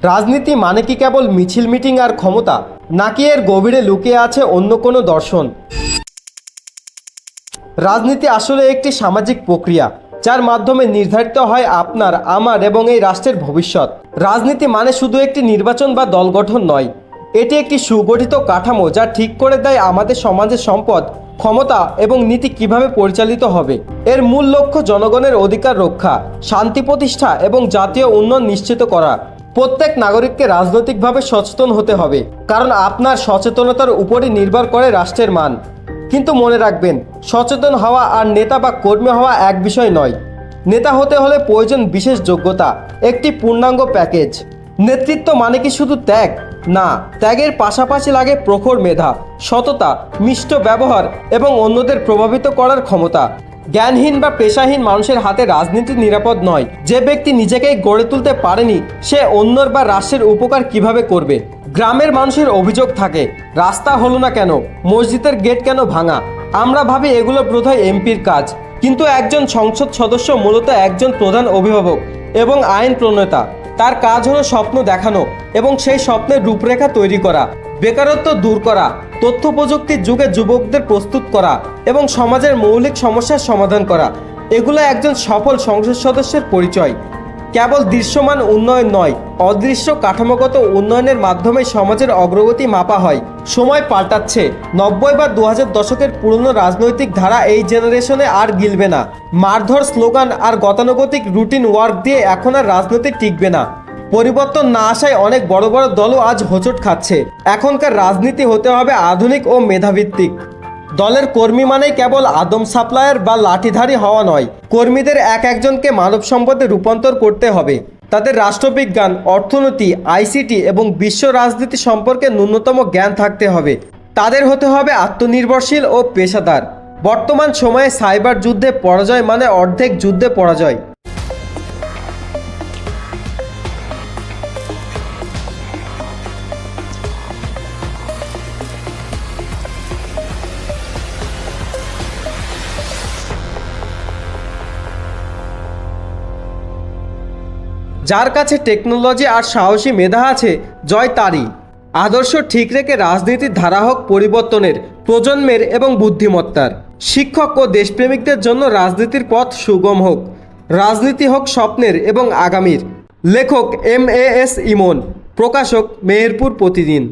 রাজনীতি মানে কি কেবল মিছিল মিটিং আর ক্ষমতা, নাকি এর গভীরে লুকিয়ে আছে অন্য কোনো দর্শন? রাজনীতি আসলে একটি সামাজিক প্রক্রিয়া, যার মাধ্যমে নির্ধারিত হয় আপনার, আমার এবং এই রাষ্ট্রের ভবিষ্যৎ। রাজনীতি মানে শুধু একটি নির্বাচন বা দল গঠন নয়, এটি একটি সুগঠিত কাঠামো যা ঠিক করে দেয় আমাদের সমাজের সম্পদ, ক্ষমতা এবং নীতি কিভাবে পরিচালিত হবে। এর মূল লক্ষ্য জনগণের অধিকার রক্ষা, শান্তি প্রতিষ্ঠা এবং জাতীয় উন্নয়ন নিশ্চিত করা। প্রত্যেক নাগরিককে রাজনৈতিকভাবে সচেতন হতে হবে, কারণ আপনার সচেতনতার উপরই নির্ভর করে রাষ্ট্রের মান। কিন্তু মনে রাখবেন, সচেতন হওয়া আর নেতা বা কর্মী হওয়া এক বিষয় নয়। নেতা হতে হলে প্রয়োজন বিশেষ যোগ্যতা, একটি পূর্ণাঙ্গ প্যাকেজ। নেতৃত্ব মানে কি শুধু ত্যাগ? না, ত্যাগের পাশাপাশি লাগে প্রখর মেধা, সততা, মিষ্ট ব্যবহার এবং অন্যদের প্রভাবিত করার ক্ষমতা। জ্ঞানহীন বা পেশাহীন মানুষের হাতে রাজনীতি নিরাপদ নয়। যে ব্যক্তি নিজেকেই গড়ে তুলতে পারেনি, সে অন্যর বা রাষ্ট্রের উপকার কিভাবে করবে? গ্রামের মানুষের অভিযোগ থাকে, রাস্তা হলো না কেন, মসজিদের গেট কেন ভাঙা। আমরা ভাবি এগুলো বোধহয় এমপির কাজ, কিন্তু একজন সংসদ সদস্য মূলত একজন প্রধান অভিভাবক এবং আইন প্রণেতা। তার কাজ হলো স্বপ্ন দেখানো এবং সেই স্বপ্নের রূপরেখা তৈরি করা, বেকারত্ব দূর করা, তথ্য প্রযুক্তির যুগে যুবকদের প্রস্তুত করা এবং সমাজের মৌলিক সমস্যার সমাধান করা। এগুলো একজন সফল সংসদ সদস্যের পরিচয়। কেবল দৃশ্যমান উন্নয়ন নয়, অদৃশ্য কাঠামোগত উন্নয়নের মাধ্যমে সমাজের অগ্রগতি মাপা হয়। সময় পাল্টাচ্ছে, 90 বা 2000 দশকের পুরনো রাজনৈতিক ধারা এই জেনারেশনে আর গিলবে না। মারধর স্লোগান আর গতানুগতিক রুটিন ওয়ার্ক দিয়ে এখন আর রাজনীতি টিকবে না। পরিবর্তন না আসায় অনেক বড় বড় দলও আজ হোঁচট খাচ্ছে। এখনকার রাজনীতি হতে হবে আধুনিক ও মেধাভিত্তিক। দলের কর্মী মানেই কেবল আদম সাপ্লায়ার বা লাঠিধারী হওয়া নয়। কর্মীদের এক একজনকে মানব সম্পদে রূপান্তর করতে হবে। তাদের রাষ্ট্রবিজ্ঞান, অর্থনীতি, আইসিটি এবং বিশ্ব রাজনীতি সম্পর্কে ন্যূনতম জ্ঞান থাকতে হবে। তাদের হতে হবে আত্মনির্ভরশীল ও পেশাদার। বর্তমান সময়ে সাইবার যুদ্ধে পরাজয় মানে অর্ধেক যুদ্ধে পরাজয়। যার কাছে টেকনোলজি আর সাহসী মেধা আছে, জয় তারই। আদর্শ ঠিক রেখে রাজনীতির ধারা হোক পরিবর্তনের, প্রজন্মের এবং বুদ্ধিমত্তার। শিক্ষক ও দেশপ্রেমিকদের জন্য রাজনীতির পথ সুগম হোক। রাজনীতি হোক স্বপ্নের এবং আগামীর। লেখক MAS ইমন, প্রকাশক মেহেরপুর প্রতিদিন।